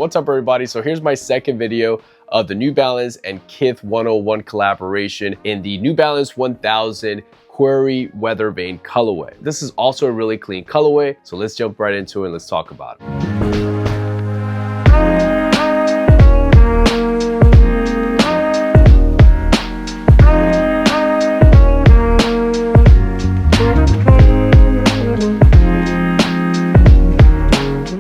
What's up everybody? So here's my second video of the New Balance and Kith 101 collaboration in the New Balance 1000 Quarry Weathervane colorway. This is also a really clean colorway, so let's jump right into it and let's talk about it.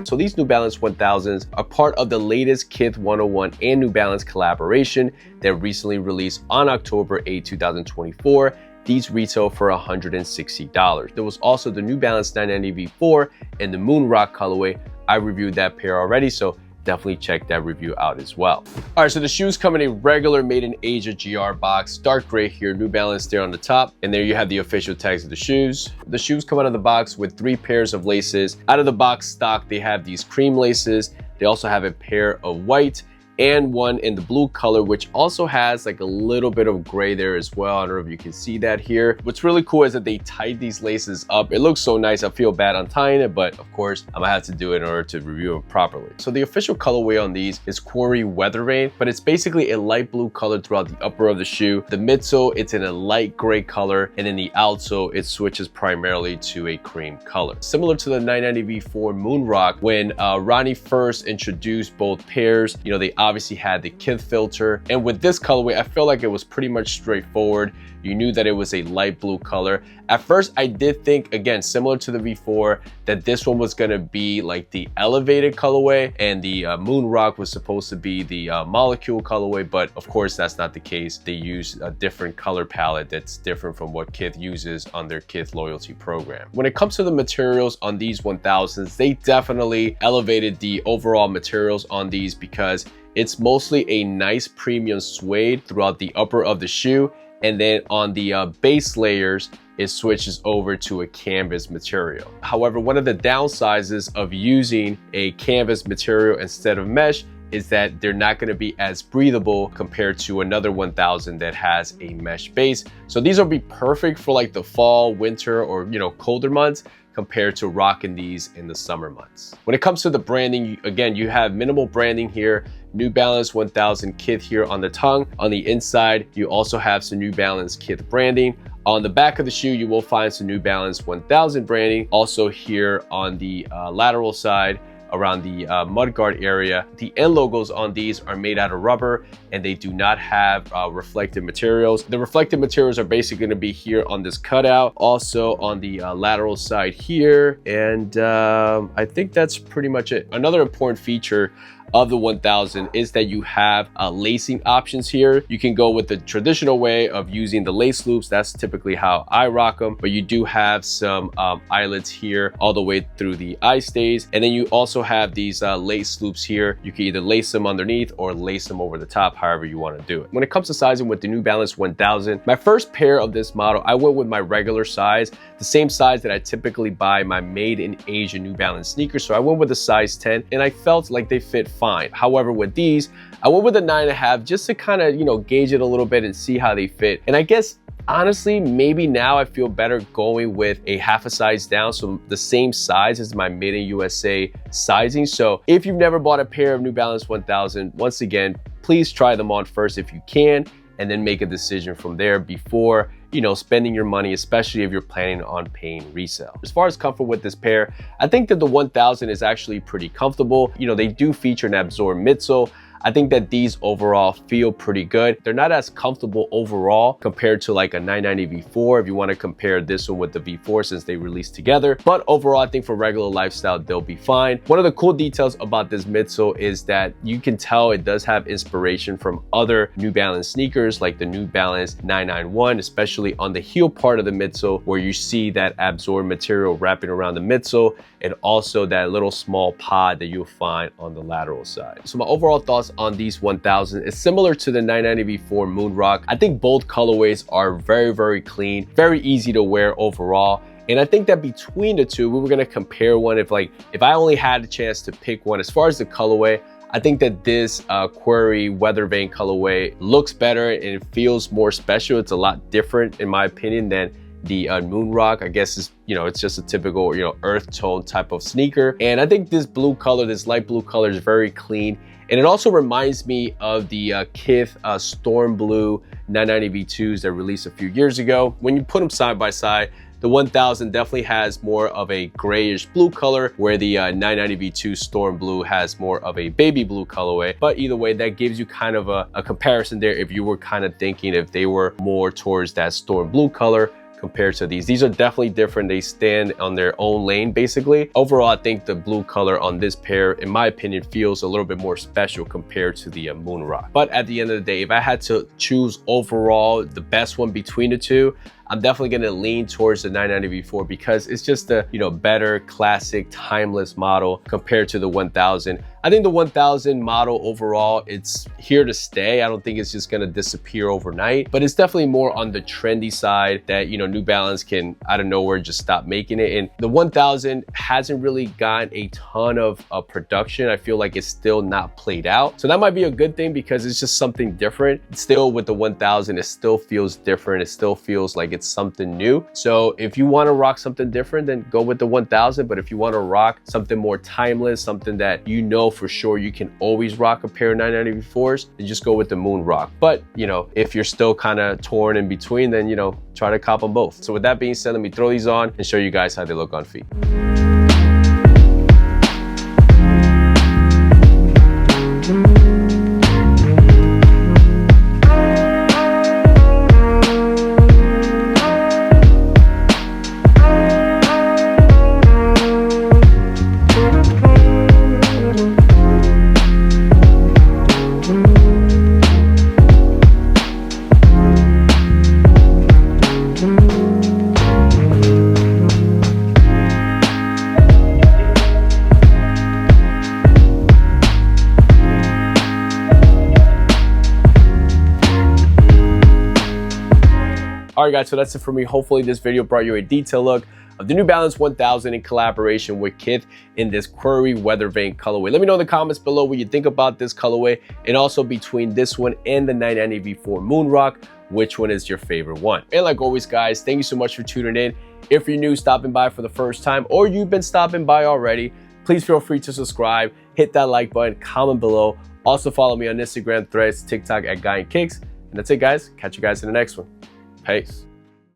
So these New Balance 1000s are part of the latest Kith 101 and New Balance collaboration that recently released on October 8, 2024. These retail for $160. There was also the New Balance 990 V4 and the Moon Rock colorway. I reviewed that pair already, so definitely check that review out as well. All right, so the shoes come in a regular made in Asia GR box, dark gray here, New Balance there on the top, and there you have the official tags of the shoes. The shoes come out of the box with 3 pairs of laces. Out of the box stock, they have these cream laces. They also have a pair of white and one in the blue color, which also has like a little bit of gray there as well. I don't know if you can see that here. What's really cool is that they tied these laces up. It looks so nice. I feel bad untying it, but of course I'm gonna have to do it in order to review it properly. So the official colorway on these is Quarry Weathervane, but it's basically a light blue color throughout the upper of the shoe. The midsole, it's in a light gray color, and in the outsole, it switches primarily to a cream color. Similar to the 990 V4 Moon Rock, when Ronnie first introduced both pairs, you know, they obviously had the Kith filter, and with this colorway I feel like it was pretty much straightforward. You knew that it was a light blue color. At first I did think, again similar to the V4, that this one was gonna be like the elevated colorway and the Moon Rock was supposed to be the molecule colorway, but of course that's not the case. They use a different color palette that's different from what Kith uses on their Kith loyalty program. When it comes to the materials on these 1000s, they definitely elevated the overall materials on these because it's mostly a nice premium suede throughout the upper of the shoe, and then on the base layers it switches over to a canvas material. However, one of the downsizes of using a canvas material instead of mesh is that they're not going to be as breathable compared to another 1000 that has a mesh base. So these will be perfect for like the fall, winter, or colder months, compared to rocking these in the summer months. When it comes to the branding, again, you have minimal branding here. New Balance 1000 Kith here on the tongue. On the inside, you also have some New Balance Kith branding. On the back of the shoe, you will find some New Balance 1000 branding. Also here on the lateral side, around the mudguard area. The end logos on these are made out of rubber and they do not have reflective materials. The reflective materials are basically going to be here on this cutout, also on the lateral side here, and I think that's pretty much it. Another important feature of the 1000 is that you have lacing options here. You can go with the traditional way of using the lace loops. That's typically how I rock them, but you do have some eyelets here all the way through the eye stays, and then you also have these lace loops here. You can either lace them underneath or lace them over the top, however you want to do it. When it comes to sizing with the New Balance 1000, my first pair of this model, I went with my regular size, the same size that I typically buy my made in Asia New Balance sneakers. So I went with a size 10 and I felt like they fit fine. However, with these, I went with a 9.5 just to kind of, gauge it a little bit and see how they fit. And I guess honestly, maybe now I feel better going with a half a size down, so the same size as my made in USA sizing. So if you've never bought a pair of New Balance 1000, once again, please try them on first if you can, and then make a decision from there before spending your money, especially if you're planning on paying resale. As far as comfort with this pair, I think that the 1000 is actually pretty comfortable. They do feature an absorb midsole. I think that these overall feel pretty good. They're not as comfortable overall compared to like a 990 V4 if you want to compare this one with the V4 since they released together. But overall, I think for regular lifestyle, they'll be fine. One of the cool details about this midsole is that you can tell it does have inspiration from other New Balance sneakers like the New Balance 991, especially on the heel part of the midsole where you see that absorb material wrapping around the midsole and also that little small pod that you'll find on the lateral side. So my overall thoughts on these 1000 is similar to the 990 V4 Moon Rock. I think both colorways are very, very clean, very easy to wear overall. And I think that between the two, we were gonna compare one if I only had a chance to pick one. As far as the colorway, I think that this Quarry Weathervane colorway looks better and it feels more special. It's a lot different in my opinion than the Moon Rock. I guess is, it's just a typical, earth tone type of sneaker. And I think this blue color, this light blue color is very clean. And it also reminds me of the Kith Storm Blue 990 V2s that released a few years ago. When you put them side by side, the 1000 definitely has more of a grayish blue color, where the 990 V2 Storm Blue has more of a baby blue colorway. But either way, that gives you kind of a comparison there if you were kind of thinking if they were more towards that Storm Blue color compared to these. These are definitely different. They stand on their own lane, basically. Overall, I think the blue color on this pair, in my opinion, feels a little bit more special compared to the Moon Rock. But at the end of the day, if I had to choose overall the best one between the two, I'm definitely going to lean towards the 990 V4 because it's just a, better, classic, timeless model compared to the 1000. I think the 1000 model overall, it's here to stay. I don't think it's just going to disappear overnight, but it's definitely more on the trendy side that, New Balance can out of nowhere just stop making it. And the 1000 hasn't really gotten a ton of production. I feel like it's still not played out. So that might be a good thing because it's just something different. Still with the 1000, it still feels different. It still feels like it's something new. So if you want to rock something different, then go with the 1000. But if you want to rock something more timeless, something that for sure you can always rock a pair of 990 V4s, then just go with the Moon Rock. But if you're still kind of torn in between, then try to cop them both. So with that being said, let me throw these on and show you guys how they look on feet. All right, guys, so that's it for me. Hopefully this video brought you a detailed look of the New Balance 1000 in collaboration with Kith in this Quarry Weathervane colorway. Let me know in the comments below what you think about this colorway, and also between this one and the 990 V4 Moon Rock, which one is your favorite one? And like always, guys, thank you so much for tuning in. If you're new, stopping by for the first time, or you've been stopping by already, please feel free to subscribe, hit that like button, comment below. Also follow me on Instagram, Threads, TikTok at Guy and Kicks. And that's it, guys. Catch you guys in the next one. Peace.